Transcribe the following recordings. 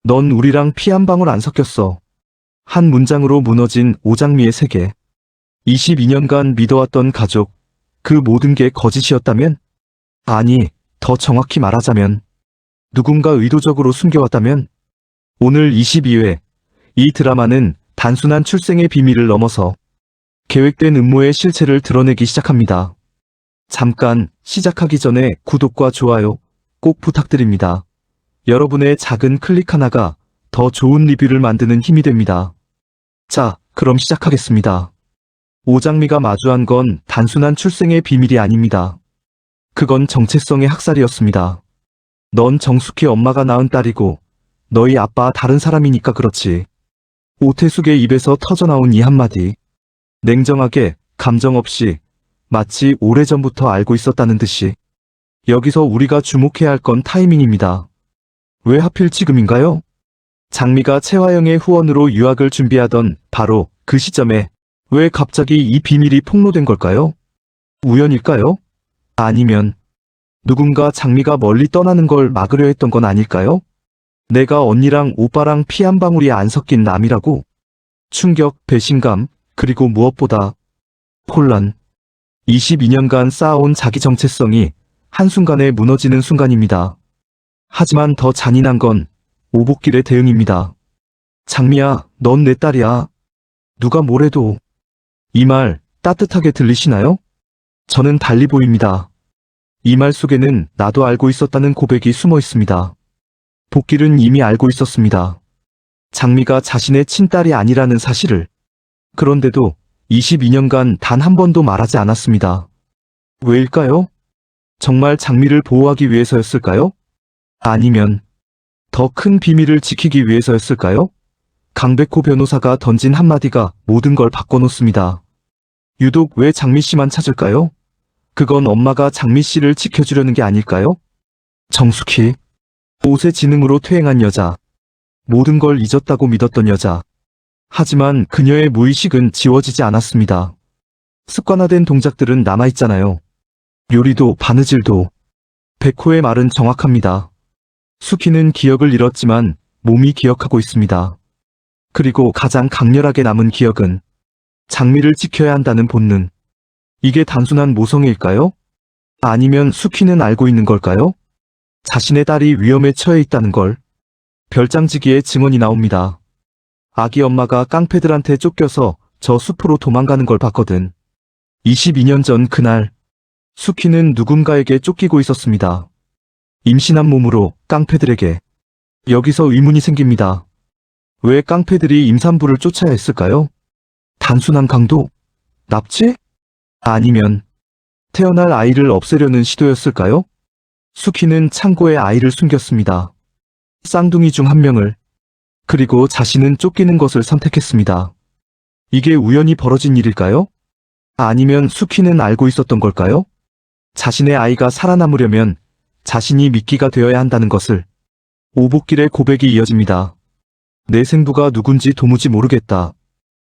넌 우리랑 피 한 방울 안 섞였어. 한 문장으로 무너진 오장미의 세계. 22년간 믿어왔던 가족, 그 모든 게 거짓이었다면? 아니, 더 정확히 말하자면 누군가 의도적으로 숨겨왔다면? 오늘 22회, 이 드라마는 단순한 출생의 비밀을 넘어서 계획된 음모의 실체를 드러내기 시작합니다. 잠깐 시작하기 전에 구독과 좋아요 꼭 부탁드립니다. 여러분의 작은 클릭 하나가 더 좋은 리뷰를 만드는 힘이 됩니다. 자, 그럼 시작하겠습니다. 오장미가 마주한 건 단순한 출생의 비밀이 아닙니다. 그건 정체성의 학살이었습니다. 넌 정숙희 엄마가 낳은 딸이고 너희 아빠 다른 사람이니까 그렇지. 오태숙의 입에서 터져나온 이 한마디. 냉정하게, 감정 없이, 마치 오래전부터 알고 있었다는 듯이. 여기서 우리가 주목해야 할 건 타이밍입니다. 왜 하필 지금인가요? 장미가 채화영의 후원으로 유학을 준비하던 바로 그 시점에 왜 갑자기 이 비밀이 폭로된 걸까요? 우연일까요? 아니면 누군가 장미가 멀리 떠나는 걸 막으려 했던 건 아닐까요? 내가 언니랑 오빠랑 피 한 방울이 안 섞인 남이라고? 충격, 배신감, 그리고 무엇보다 혼란. 22년간 쌓아온 자기 정체성이 한순간에 무너지는 순간입니다. 하지만 더 잔인한 건 오복길의 대응입니다. 장미야, 넌 내 딸이야. 누가 뭐래도. 이 말 따뜻하게 들리시나요? 저는 달리 보입니다. 이 말 속에는 나도 알고 있었다는 고백이 숨어 있습니다. 복길은 이미 알고 있었습니다. 장미가 자신의 친딸이 아니라는 사실을. 그런데도 22년간 단 한 번도 말하지 않았습니다. 왜일까요? 정말 장미를 보호하기 위해서였을까요? 아니면 더 큰 비밀을 지키기 위해서였을까요? 강백호 변호사가 던진 한마디가 모든 걸 바꿔놓습니다. 유독 왜 장미 씨만 찾을까요? 그건 엄마가 장미 씨를 지켜주려는 게 아닐까요? 정숙희. 옷의 지능으로 퇴행한 여자. 모든 걸 잊었다고 믿었던 여자. 하지만 그녀의 무의식은 지워지지 않았습니다. 습관화된 동작들은 남아있잖아요. 요리도 바느질도. 백호의 말은 정확합니다. 숙희는 기억을 잃었지만 몸이 기억하고 있습니다. 그리고 가장 강렬하게 남은 기억은 장미를 지켜야 한다는 본능. 이게 단순한 모성애일까요? 아니면 숙희는 알고 있는 걸까요? 자신의 딸이 위험에 처해 있다는 걸. 별장지기의 증언이 나옵니다. 아기 엄마가 깡패들한테 쫓겨서 저 숲으로 도망가는 걸 봤거든. 22년 전 그날, 숙희는 누군가에게 쫓기고 있었습니다. 임신한 몸으로 깡패들에게. 여기서 의문이 생깁니다. 왜 깡패들이 임산부를 쫓아야 했을까요? 단순한 강도? 납치? 아니면 태어날 아이를 없애려는 시도였을까요? 숙희는 창고에 아이를 숨겼습니다. 쌍둥이 중 한 명을. 그리고 자신은 쫓기는 것을 선택했습니다. 이게 우연히 벌어진 일일까요? 아니면 숙희는 알고 있었던 걸까요? 자신의 아이가 살아남으려면 자신이 미끼가 되어야 한다는 것을. 오복길의 고백이 이어집니다. 내 생부가 누군지 도무지 모르겠다.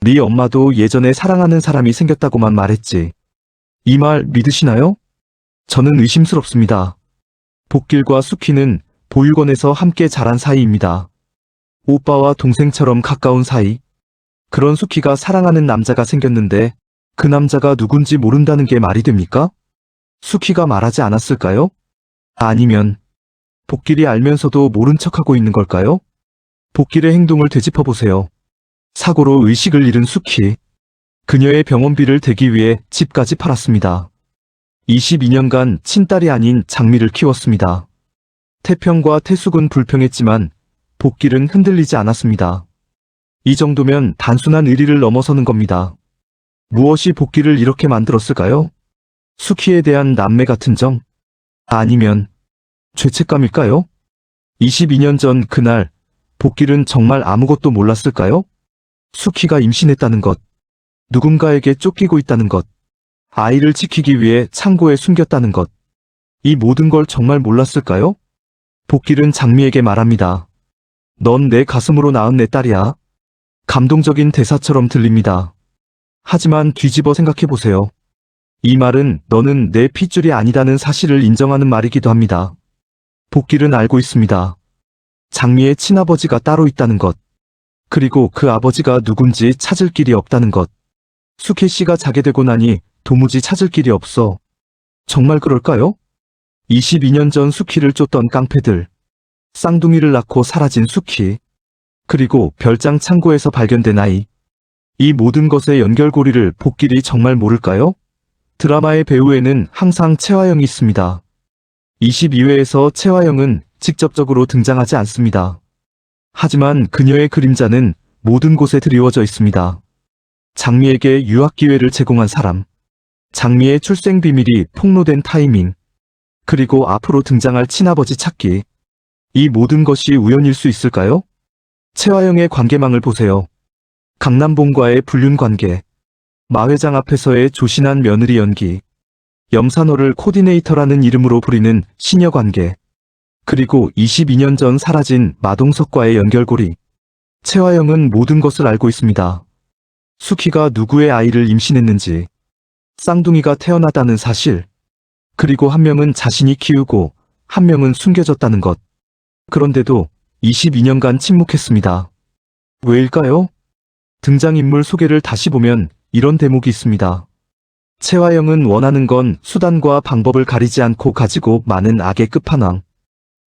네 엄마도 예전에 사랑하는 사람이 생겼다고만 말했지. 이 말 믿으시나요? 저는 의심스럽습니다. 복길과 숙희는 보육원에서 함께 자란 사이입니다. 오빠와 동생처럼 가까운 사이. 그런 숙희가 사랑하는 남자가 생겼는데 그 남자가 누군지 모른다는 게 말이 됩니까? 숙희가 말하지 않았을까요? 아니면 복길이 알면서도 모른 척하고 있는 걸까요? 복길의 행동을 되짚어보세요. 사고로 의식을 잃은 숙희. 그녀의 병원비를 대기 위해 집까지 팔았습니다. 22년간 친딸이 아닌 장미를 키웠습니다. 태평과 태숙은 불평했지만 복길은 흔들리지 않았습니다. 이 정도면 단순한 의리를 넘어서는 겁니다. 무엇이 복길을 이렇게 만들었을까요? 숙희에 대한 남매 같은 정? 아니면 죄책감일까요? 22년 전 그날 복길은 정말 아무것도 몰랐을까요? 숙희가 임신했다는 것, 누군가에게 쫓기고 있다는 것, 아이를 지키기 위해 창고에 숨겼다는 것. 이 모든 걸 정말 몰랐을까요? 복길은 장미에게 말합니다. 넌 내 가슴으로 낳은 내 딸이야. 감동적인 대사처럼 들립니다. 하지만 뒤집어 생각해보세요. 이 말은 너는 내 핏줄이 아니다는 사실을 인정하는 말이기도 합니다. 복길은 알고 있습니다. 장미의 친아버지가 따로 있다는 것. 그리고 그 아버지가 누군지 찾을 길이 없다는 것. 수키 씨가 자게 되고 나니 도무지 찾을 길이 없어. 정말 그럴까요? 22년 전 수키를 쫓던 깡패들. 쌍둥이를 낳고 사라진 수키. 그리고 별장 창고에서 발견된 아이. 이 모든 것의 연결고리를 복길이 정말 모를까요? 드라마의 배우에는 항상 채화영이 있습니다. 22회에서 채화영은 직접적으로 등장하지 않습니다. 하지만 그녀의 그림자는 모든 곳에 드리워져 있습니다. 장미에게 유학 기회를 제공한 사람, 장미의 출생 비밀이 폭로된 타이밍, 그리고 앞으로 등장할 친아버지 찾기. 이 모든 것이 우연일 수 있을까요? 채화영의 관계망을 보세요. 강남봉과의 불륜 관계, 마회장 앞에서의 조신한 며느리 연기, 염산호를 코디네이터라는 이름으로 부리는 시녀 관계, 그리고 22년 전 사라진 마동석과의 연결고리. 채화영은 모든 것을 알고 있습니다. 수키가 누구의 아이를 임신했는지, 쌍둥이가 태어나다는 사실, 그리고 한 명은 자신이 키우고 한 명은 숨겨졌다는 것. 그런데도 22년간 침묵했습니다. 왜일까요? 등장인물 소개를 다시 보면 이런 대목이 있습니다. 채화영은 원하는 건 수단과 방법을 가리지 않고 가지고 많은 악의 끝판왕.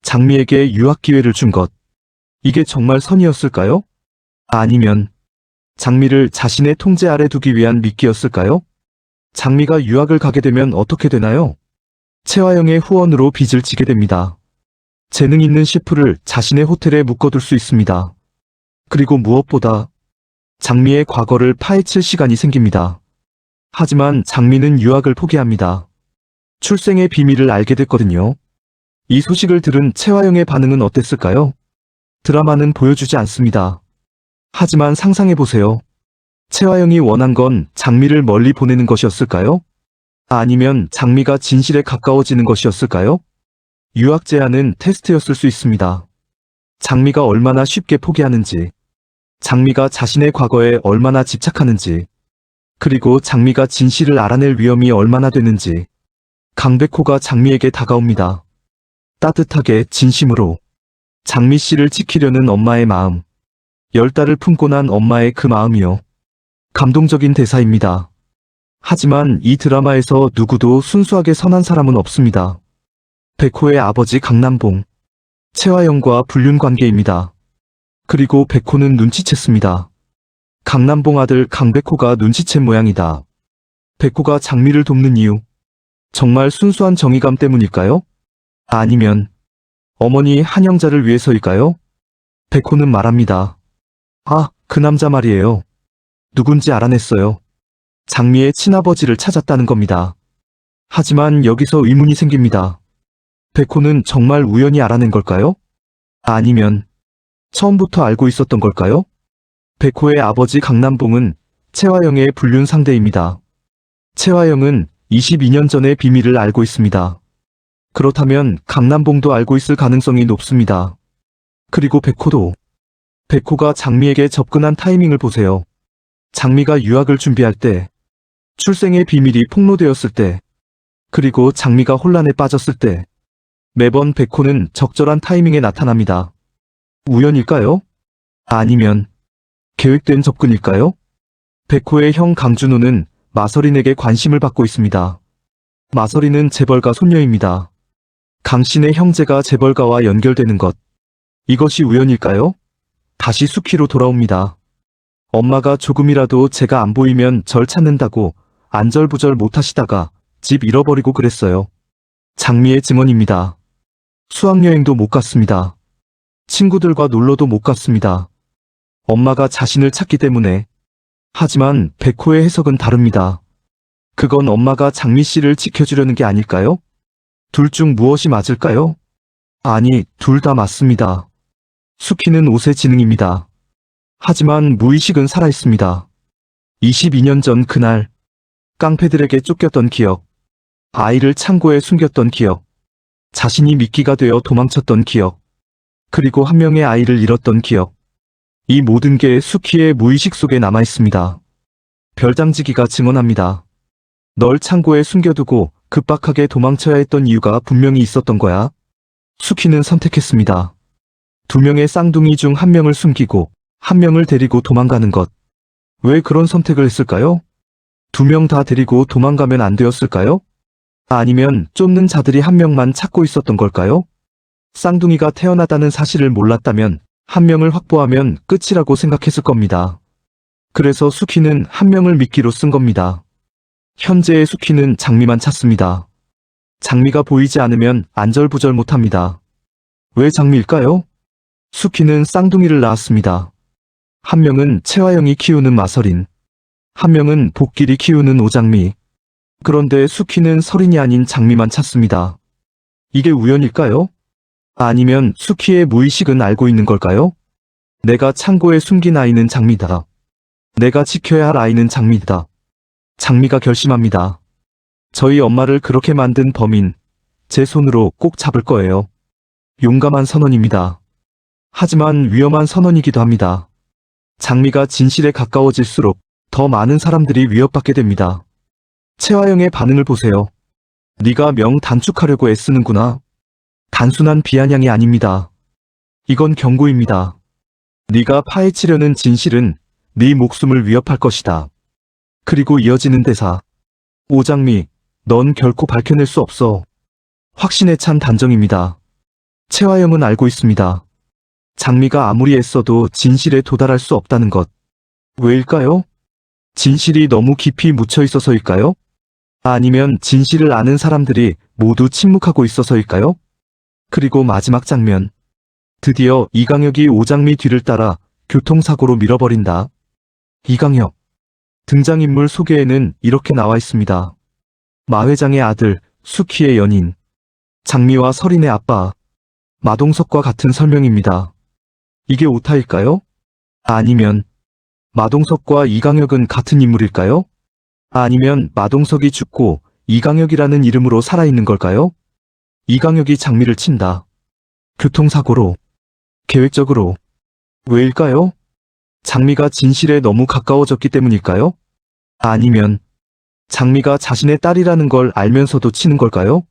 장미에게 유학 기회를 준 것. 이게 정말 선이었을까요? 아니면 장미를 자신의 통제 아래 두기 위한 미끼였을까요? 장미가 유학을 가게 되면 어떻게 되나요? 채화영의 후원으로 빚을 지게 됩니다. 재능 있는 셰프를 자신의 호텔에 묶어둘 수 있습니다. 그리고 무엇보다 장미의 과거를 파헤칠 시간이 생깁니다. 하지만 장미는 유학을 포기합니다. 출생의 비밀을 알게 됐거든요. 이 소식을 들은 채화영의 반응은 어땠을까요? 드라마는 보여주지 않습니다. 하지만 상상해보세요. 채화영이 원한 건 장미를 멀리 보내는 것이었을까요? 아니면 장미가 진실에 가까워지는 것이었을까요? 유학 제안은 테스트였을 수 있습니다. 장미가 얼마나 쉽게 포기하는지, 장미가 자신의 과거에 얼마나 집착하는지, 그리고 장미가 진실을 알아낼 위험이 얼마나 되는지. 강백호가 장미에게 다가옵니다. 따뜻하게 진심으로. 장미 씨를 지키려는 엄마의 마음. 10달을 품고 난 엄마의 그 마음이요. 감동적인 대사입니다. 하지만 이 드라마에서 누구도 순수하게 선한 사람은 없습니다. 백호의 아버지 강남봉. 채화영과 불륜 관계입니다. 그리고 백호는 눈치챘습니다. 강남봉 아들 강백호가 눈치챈 모양이다. 백호가 장미를 돕는 이유. 정말 순수한 정의감 때문일까요? 아니면 어머니 한영자를 위해서일까요? 백호는 말합니다. 아, 그 남자 말이에요. 누군지 알아냈어요. 장미의 친아버지를 찾았다는 겁니다. 하지만 여기서 의문이 생깁니다. 백호는 정말 우연히 알아낸 걸까요? 아니면 처음부터 알고 있었던 걸까요? 백호의 아버지 강남봉은 채화영의 불륜 상대입니다. 채화영은 22년 전의 비밀을 알고 있습니다. 그렇다면 강남봉도 알고 있을 가능성이 높습니다. 그리고 백호도. 백호가 장미에게 접근한 타이밍을 보세요. 장미가 유학을 준비할 때, 출생의 비밀이 폭로되었을 때, 그리고 장미가 혼란에 빠졌을 때, 매번 백호는 적절한 타이밍에 나타납니다. 우연일까요? 아니면 계획된 접근일까요? 백호의 형 강준호는 마서린에게 관심을 받고 있습니다. 마서린은 재벌가 손녀입니다. 강씨의 형제가 재벌가와 연결되는 것. 이것이 우연일까요? 다시 수키로 돌아옵니다. 엄마가 조금이라도 제가 안 보이면 절 찾는다고 안절부절 못하시다가 집 잃어버리고 그랬어요. 장미의 증언입니다. 수학여행도 못 갔습니다. 친구들과 놀러도 못 갔습니다. 엄마가 자신을 찾기 때문에. 하지만 백호의 해석은 다릅니다. 그건 엄마가 장미 씨를 지켜주려는 게 아닐까요? 둘 중 무엇이 맞을까요? 아니, 둘 다 맞습니다. 수키는 옷의 지능입니다. 하지만 무의식은 살아있습니다. 22년 전 그날, 깡패들에게 쫓겼던 기억, 아이를 창고에 숨겼던 기억, 자신이 미끼가 되어 도망쳤던 기억, 그리고 한 명의 아이를 잃었던 기억. 이 모든 게 수키의 무의식 속에 남아있습니다. 별장지기가 증언합니다. 널 창고에 숨겨두고 급박하게 도망쳐야 했던 이유가 분명히 있었던 거야. 수키는 선택했습니다. 2명의 쌍둥이 중 1명을 숨기고 1명을 데리고 도망가는 것. 왜 그런 선택을 했을까요? 2명 다 데리고 도망가면 안 되었을까요? 아니면 쫓는 자들이 1명만 찾고 있었던 걸까요? 쌍둥이가 태어나다는 사실을 몰랐다면 1명을 확보하면 끝이라고 생각했을 겁니다. 그래서 수키는 1명을 미끼로 쓴 겁니다. 현재의 수키는 장미만 찾습니다. 장미가 보이지 않으면 안절부절 못합니다. 왜 장미일까요? 수키는 쌍둥이를 낳았습니다. 1명은 채화영이 키우는 마설인, 1명은 복길이 키우는 오장미. 그런데 수키는 설인이 아닌 장미만 찾습니다. 이게 우연일까요? 아니면 수키의 무의식은 알고 있는 걸까요? 내가 창고에 숨긴 아이는 장미다. 내가 지켜야 할 아이는 장미다. 장미가 결심합니다. 저희 엄마를 그렇게 만든 범인, 제 손으로 꼭 잡을 거예요. 용감한 선언입니다. 하지만 위험한 선언이기도 합니다. 장미가 진실에 가까워질수록 더 많은 사람들이 위협받게 됩니다. 채화영의 반응을 보세요. 네가 명 단축하려고 애쓰는구나. 단순한 비아냥이 아닙니다. 이건 경고입니다. 네가 파헤치려는 진실은 네 목숨을 위협할 것이다. 그리고 이어지는 대사. 오장미, 넌 결코 밝혀낼 수 없어. 확신에 찬 단정입니다. 채화영은 알고 있습니다. 장미가 아무리 애써도 진실에 도달할 수 없다는 것. 왜일까요? 진실이 너무 깊이 묻혀 있어서일까요? 아니면 진실을 아는 사람들이 모두 침묵하고 있어서일까요? 그리고 마지막 장면. 드디어 이강혁이 오장미 뒤를 따라 교통사고로 밀어버린다. 이강혁. 등장인물 소개에는 이렇게 나와 있습니다. 마 회장의 아들, 수키의 연인. 장미와 설인의 아빠. 마동석과 같은 설명입니다. 이게 오타일까요? 아니면 마동석과 이강혁은 같은 인물일까요? 아니면 마동석이 죽고 이강혁이라는 이름으로 살아있는 걸까요? 이강혁이 장미를 친다. 교통사고로. 계획적으로. 왜일까요? 장미가 진실에 너무 가까워졌기 때문일까요? 아니면 장미가 자신의 딸이라는 걸 알면서도 치는 걸까요?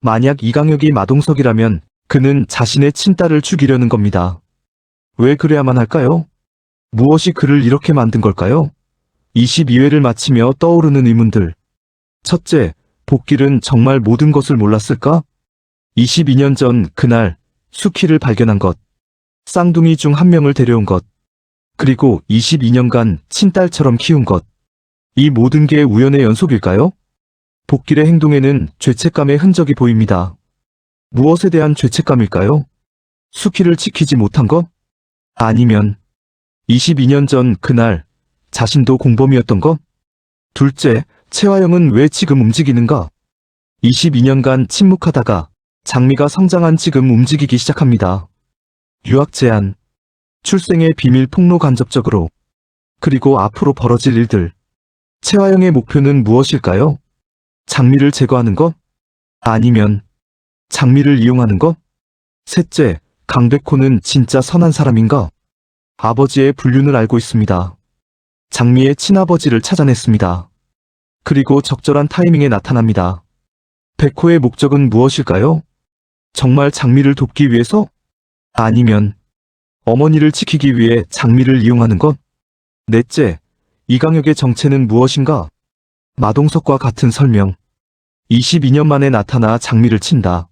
만약 이강혁이 마동석이라면 그는 자신의 친딸을 죽이려는 겁니다. 왜 그래야만 할까요? 무엇이 그를 이렇게 만든 걸까요? 22회를 마치며 떠오르는 의문들. 첫째, 복길은 정말 모든 것을 몰랐을까? 22년 전 그날 수키를 발견한 것. 쌍둥이 중 1명을 데려온 것. 그리고 22년간 친딸처럼 키운 것. 이 모든 게 우연의 연속일까요? 복길의 행동에는 죄책감의 흔적이 보입니다. 무엇에 대한 죄책감일까요? 수키를 지키지 못한 것? 아니면 22년 전 그날 자신도 공범이었던 것? 둘째, 채화영은 왜 지금 움직이는가? 22년간 침묵하다가 장미가 성장한 지금 움직이기 시작합니다. 유학 제한, 출생의 비밀 폭로 간접적으로, 그리고 앞으로 벌어질 일들. 채화영의 목표는 무엇일까요? 장미를 제거하는 것? 아니면 장미를 이용하는 것? 셋째, 강백호는 진짜 선한 사람인가? 아버지의 불륜을 알고 있습니다. 장미의 친아버지를 찾아냈습니다. 그리고 적절한 타이밍에 나타납니다. 백호의 목적은 무엇일까요? 정말 장미를 돕기 위해서? 아니면 어머니를 지키기 위해 장미를 이용하는 것? 넷째, 이강혁의 정체는 무엇인가? 마동석과 같은 설명. 22년 만에 나타나 장미를 친다.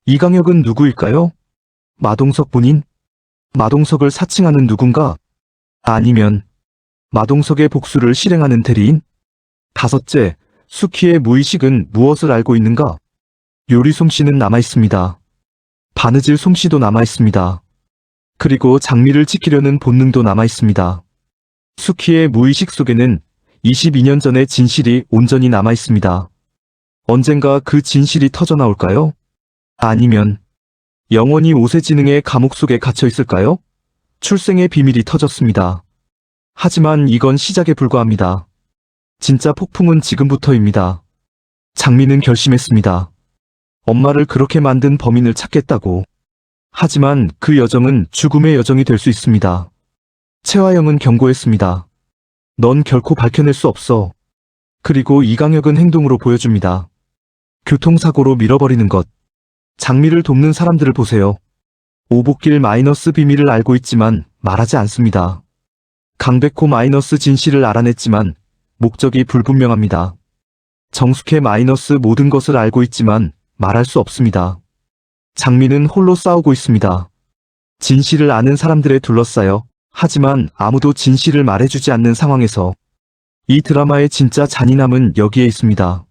이강혁은 누구일까요? 마동석 본인? 마동석을 사칭하는 누군가? 아니면 마동석의 복수를 실행하는 대리인? 다섯째, 수키의 무의식은 무엇을 알고 있는가? 요리 솜씨는 남아있습니다. 바느질 솜씨도 남아있습니다. 그리고 장미를 지키려는 본능도 남아있습니다. 수키의 무의식 속에는 22년 전의 진실이 온전히 남아있습니다. 언젠가 그 진실이 터져나올까요? 아니면 영원히 오세지능의 감옥 속에 갇혀 있을까요? 출생의 비밀이 터졌습니다. 하지만 이건 시작에 불과합니다. 진짜 폭풍은 지금부터입니다. 장미는 결심했습니다. 엄마를 그렇게 만든 범인을 찾겠다고. 하지만 그 여정은 죽음의 여정이 될 수 있습니다. 채화영은 경고했습니다. 넌 결코 밝혀낼 수 없어. 그리고 이강혁은 행동으로 보여줍니다. 교통사고로 밀어버리는 것. 장미를 돕는 사람들을 보세요. 오복길 마이너스 비밀을 알고 있지만 말하지 않습니다. 강백호 마이너스 진실을 알아냈지만 목적이 불분명합니다. 정숙혜 마이너스 모든 것을 알고 있지만 말할 수 없습니다. 장미는 홀로 싸우고 있습니다. 진실을 아는 사람들에 둘러싸여 하지만 아무도 진실을 말해주지 않는 상황에서 이 드라마의 진짜 잔인함은 여기에 있습니다.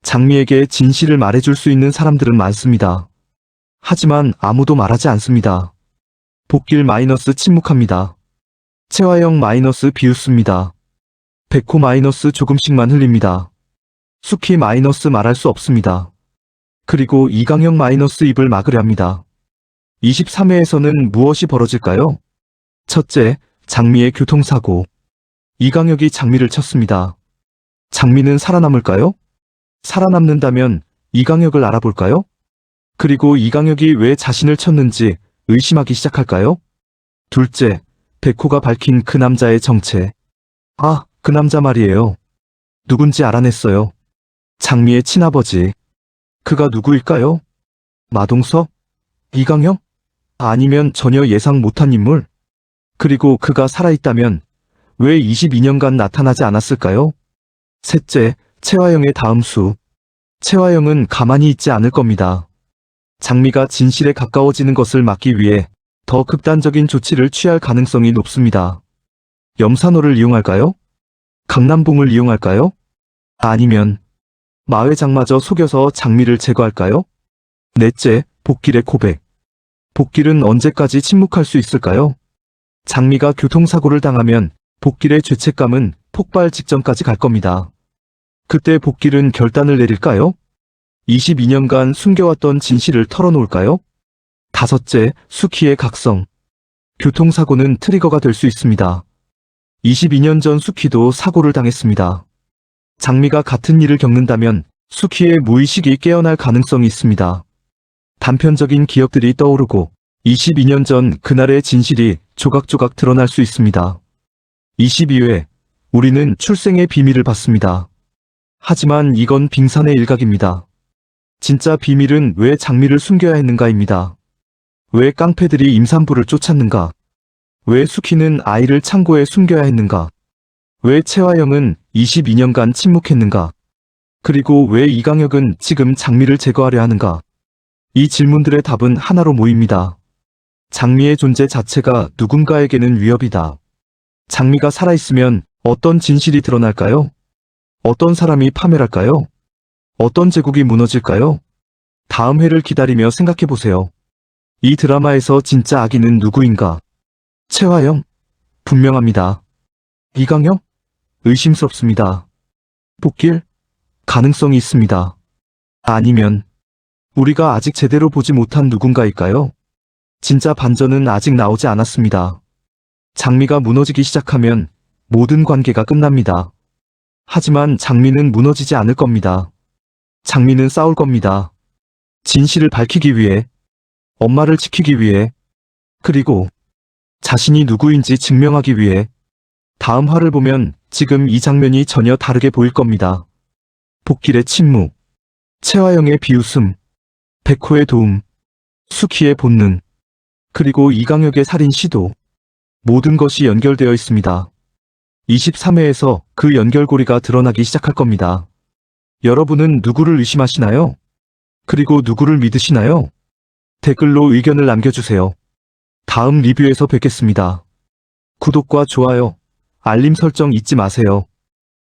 장미에게 진실을 말해줄 수 있는 사람들은 많습니다. 하지만 아무도 말하지 않습니다. 복길 마이너스 침묵합니다. 채화영 마이너스 비웃습니다. 백호 마이너스 조금씩만 흘립니다. 숙희 마이너스 말할 수 없습니다. 그리고 이강혁 마이너스 입을 막으려 합니다. 23회에서는 무엇이 벌어질까요? 첫째, 장미의 교통사고. 이강혁이 장미를 쳤습니다. 장미는 살아남을까요? 살아남는다면 이강혁을 알아볼까요? 그리고 이강혁이 왜 자신을 쳤는지 의심하기 시작할까요? 둘째, 백호가 밝힌 그 남자의 정체. 아, 그 남자 말이에요. 누군지 알아냈어요. 장미의 친아버지. 그가 누구일까요? 마동석? 이강혁? 아니면 전혀 예상 못한 인물? 그리고 그가 살아있다면 왜 22년간 나타나지 않았을까요? 셋째, 채화영의 다음 수. 채화영은 가만히 있지 않을 겁니다. 장미가 진실에 가까워지는 것을 막기 위해 더 극단적인 조치를 취할 가능성이 높습니다. 염산호를 이용할까요? 강남봉을 이용할까요? 아니면 마회장마저 속여서 장미를 제거할까요? 넷째, 복길의 고백. 복길은 언제까지 침묵할 수 있을까요? 장미가 교통사고를 당하면 복길의 죄책감은 폭발 직전까지 갈 겁니다. 그때 복길은 결단을 내릴까요? 22년간 숨겨왔던 진실을 털어놓을까요? 다섯째, 숙희의 각성. 교통사고는 트리거가 될 수 있습니다. 22년 전 숙희도 사고를 당했습니다. 장미가 같은 일을 겪는다면 숙희의 무의식이 깨어날 가능성이 있습니다. 단편적인 기억들이 떠오르고 22년 전 그날의 진실이 조각조각 드러날 수 있습니다. 22회, 우리는 출생의 비밀을 받습니다. 하지만 이건 빙산의 일각입니다. 진짜 비밀은 왜 장미를 숨겨야 했는가입니다. 왜 깡패들이 임산부를 쫓았는가? 왜 숙희는 아이를 창고에 숨겨야 했는가? 왜 채화영은 22년간 침묵했는가? 그리고 왜 이강혁은 지금 장미를 제거하려 하는가? 이 질문들의 답은 하나로 모입니다. 장미의 존재 자체가 누군가에게는 위협이다. 장미가 살아있으면 어떤 진실이 드러날까요? 어떤 사람이 파멸할까요? 어떤 제국이 무너질까요? 다음 회를 기다리며 생각해보세요. 이 드라마에서 진짜 악인은 누구인가? 채화영? 분명합니다. 이강혁? 의심스럽습니다. 복길? 가능성이 있습니다. 아니면 우리가 아직 제대로 보지 못한 누군가일까요? 진짜 반전은 아직 나오지 않았습니다. 장미가 무너지기 시작하면 모든 관계가 끝납니다. 하지만 장미는 무너지지 않을 겁니다. 장미는 싸울 겁니다. 진실을 밝히기 위해, 엄마를 지키기 위해, 그리고 자신이 누구인지 증명하기 위해. 다음 화를 보면 지금 이 장면이 전혀 다르게 보일 겁니다. 복길의 침묵, 채화영의 비웃음, 백호의 도움, 숙희의 본능, 그리고 이강혁의 살인 시도. 모든 것이 연결되어 있습니다. 23회에서 그 연결고리가 드러나기 시작할 겁니다. 여러분은 누구를 의심하시나요? 그리고 누구를 믿으시나요? 댓글로 의견을 남겨주세요. 다음 리뷰에서 뵙겠습니다. 구독과 좋아요, 알림 설정 잊지 마세요.